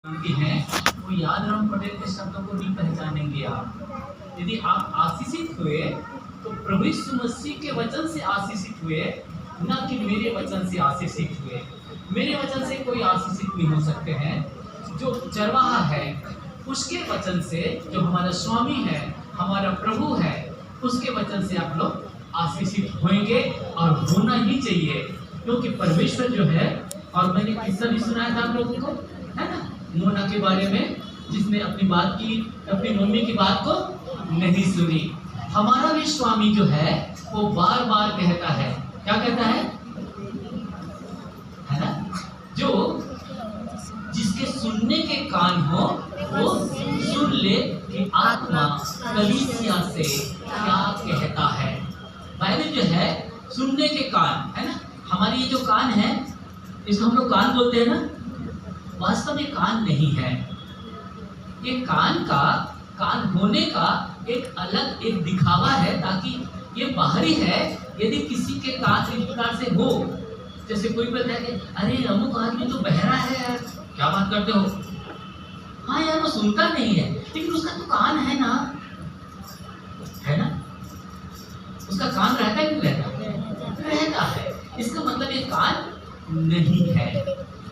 की हैं वो यादराम पटेल के शब्दों को नहीं पहचानेंगे आप। यदि आप आशीषित हुए तो प्रभु यीशु मसीह के वचन से आशीषित हुए, ना कि मेरे वचन से आशीषित हुए। मेरे वचन से कोई आशीषित नहीं हो सकते हैं। जो चरवाहा है उसके वचन से, जो हमारा स्वामी है, हमारा प्रभु है, उसके वचन से आप लोग आशीषित होंगे और होना ही चाहिए, क्योंकि परमेश्वर जो है। और मैंने किस्सा भी सुनाया था आप लोगों को, है ना, मोना के बारे में, जिसने अपनी मम्मी की बात को नहीं सुनी। हमारा भी स्वामी जो है वो बार बार कहता है, क्या कहता है ना, जो जिसके सुनने के कान हो वो सुन ले कि आत्मा कलीसिया से क्या कहता है। बाइबल जो है सुनने के कान, है ना, हमारे ये जो कान है इसको हम लोग कान बोलते हैं ना, वास्तव में कान नहीं है। ये कान होने का एक अलग एक दिखावा है, ताकि ये बाहरी है। यदि किसी के कान इस प्रकार से हो, जैसे कोई बोलता है कि अरे अमुक आदमी तो बहरा है यार, क्या बात करते हो। हाँ यार, वो सुनता नहीं है, लेकिन उसका तो कान है ना, उसका कान रहता है, नहीं रहता है। इसका मतलब ये कान नहीं है,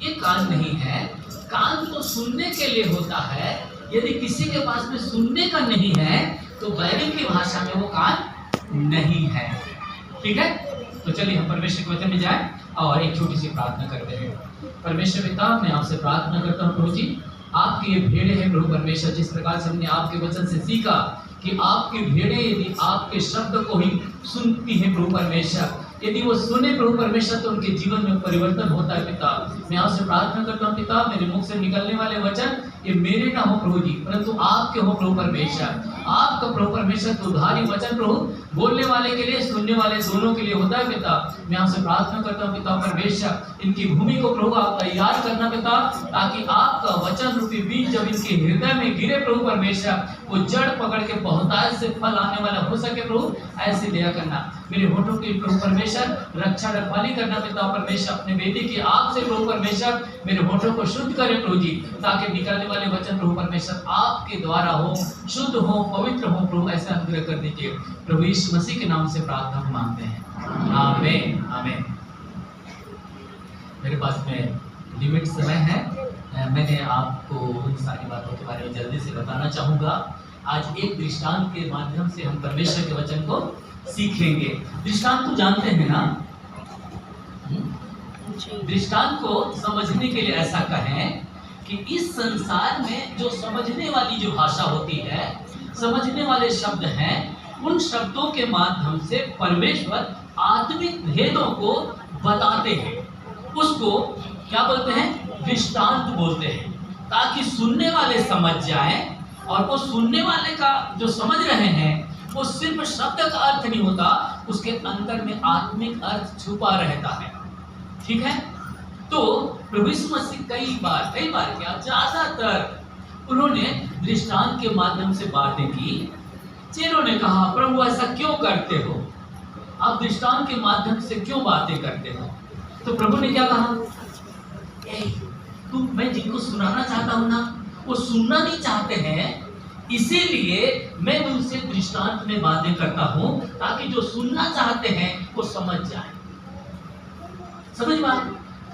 ये कान नहीं है। कान तो सुनने के लिए होता है। यदि किसी के पास में सुनने का नहीं है तो बाइबल की भाषा में वो कान नहीं है। ठीक है, तो चलिए हम परमेश्वर के वचन में जाएं और एक छोटी सी प्रार्थना करते हैं। परमेश्वर पिता, मैं आपसे प्रार्थना करता हूँ प्रभु जी, आपकी ये भेड़े हैं प्रभु परमेश्वर, जिस प्रकार से हमने आपके वचन से सीखा कि आपकी भेड़े यदि आपके शब्द को ही सुनती है प्रभु परमेश्वर, यदि वो सुने प्रभु परमेश्वर, तो उनके जीवन में परिवर्तन होता है। पिता, मैं आपसे प्रार्थना करता हूँ पिता, मेरे मुख से निकलने वाले वचन ये मेरे ना हो प्रभु जी, परंतु आपके हो प्रभु परमेश्वर। आपका प्रभु परमेश्वर दुधारी वचन प्रभु बोलने वाले के लिए, सुनने वाले दोनों के लिए होता है। पिता, मैं आपसे प्रार्थना करता हूँ पिता परमेश्वर, इनकी भूमि को प्रभु आप तैयार करना पिता, ताकि आपका वचन रूपी बीज जब इनके हृदय में गिरे प्रभु परमेश्वर, वो जड़ पकड़ के बहुतायत से फल आने वाला हो सके प्रभु, ऐसे दया करना। मेरे होठों की प्रभु परमेश्वर रक्षा रखवाली करना पिता परमेश्वर, अपने बेटे की आग से प्रभु परमेश्वर मेरे होठों को शुद्ध करे प्रभु जी, ताकि निकलने वाले वचन प्रभु परमेश्वर आपके द्वारा हो, शुद्ध हो, पवित्र हो प्रभु, ऐसा अनुग्रह कर दीजिए। प्रभु यीशु मसीह के नाम से प्रार्थना मांगते हैं, आमीन आमीन। मेरे पास में लिमिट समय है, मैंने आपको उन सारी बातों के बारे में जल्दी से बताना चाहूँगा। आज एक दृष्टांत के माध्यम से हम परमेश्वर के वचन को सीखेंगे। दृष्टांत तो जानते हैं ना, दृष्टांत को समझने के लिए ऐसा कहें कि इस संसार में जो समझने वाली जो भाषा होती है, समझने वाले शब्द हैं, उन शब्दों के माध्यम से परमेश्वर आत्मिक भेदों को बताते हैं। उसको क्या बोलते हैं? दृष्टांत बोलते हैं, ताकि सुनने वाले समझ जाएं। और वो सुनने वाले का जो समझ रहे हैं वो सिर्फ शब्द का अर्थ नहीं होता, उसके अंदर में आत्मिक अर्थ छुपा रहता है। ठीक है, तो प्रभु यीशु मसीह कई बार क्या, ज्यादातर उन्होंने दृष्टांत के माध्यम से बातें की। चेलों ने कहा, प्रभु ऐसा क्यों करते हो, आप दृष्टांत के माध्यम से क्यों बातें करते हो? तो प्रभु ने क्या कहा, तुम, मैं जिनको सुनाना चाहता हूं ना, वो सुनना नहीं चाहते हैं, इसीलिए मैं उनसे दृष्टांत में बातें करता हूं, ताकि जो सुनना चाहते हैं वो समझ जाए। समझ बात?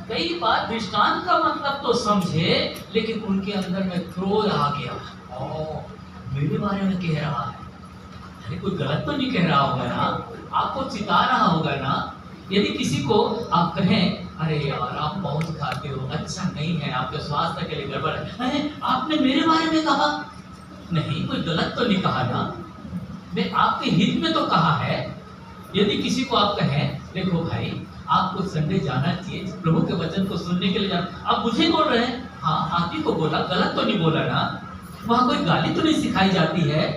कई बार दृष्टांत का मतलब तो समझे, लेकिन उनके अंदर में क्रोध आ गया, मेरे बारे में कह रहा है, अरे कोई गलत तो नहीं कह रहा होगा ना, आपको चिता रहा होगा ना। यदि किसी को आप कहें, अरे यार आप बहुत खाते हो, अच्छा नहीं है, आपके स्वास्थ्य के लिए गड़बड़ है, अरे आपने मेरे बारे में कहा, नहीं कोई गलत तो नहीं कहा ना, मैं आपके हित में तो कहा है। यदि किसी को आप कहें, देखो भाई आपको संडे जाना चाहिए, प्रभु के वचन को सुनने के लिए जाना, आप मुझे बोल रहे हैं, हाँ आप ही को बोला, गलत तो नहीं बोला ना, वहाँ कोई गाली तो नहीं सिखाई जाती है।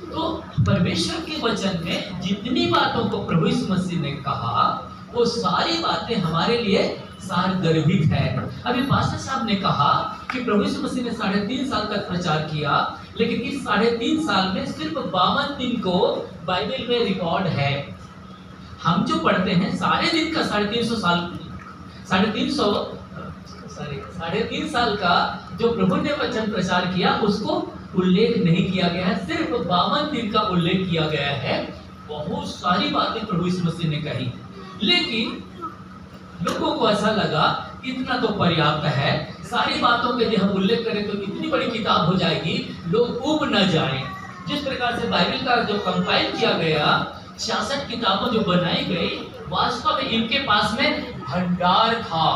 तो परमेश्वर के वचन में जितनी बातों को प्रभु यीशु मसीह ने कहा, वो सारी बातें हमारे लिए सारगर्भित है। अभी पास्टर साहब ने कहा कि प्रभु यीशु मसीह ने 3.5 साल तक प्रचार किया, लेकिन इस 3.5 साल में सिर्फ 52 दिन को बाइबल में रिकॉर्ड है। हम जो पढ़ते हैं सारे दिन का 350 साल, 350 3.5 साल का जो प्रभु ने वचन प्रचार किया उसको उल्लेख नहीं किया गया है, सिर्फ 52 दिन का उल्लेख किया गया है। बहुत सारी बातें प्रभु यीशु मसीह ने कही, लेकिन लोगों को ऐसा लगा इतना तो पर्याप्त है, सारी बातों के यदि हम उल्लेख करें तो इतनी बड़ी किताब हो जाएगी, लोग उब न जाएं। जिस प्रकार से बाइबल का जो कंपाइल किया गया, 66 किताबें जो बनाई गई, वास्तव में इनके पास में भंडार था।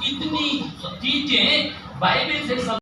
इतनी चीजें बाइबल से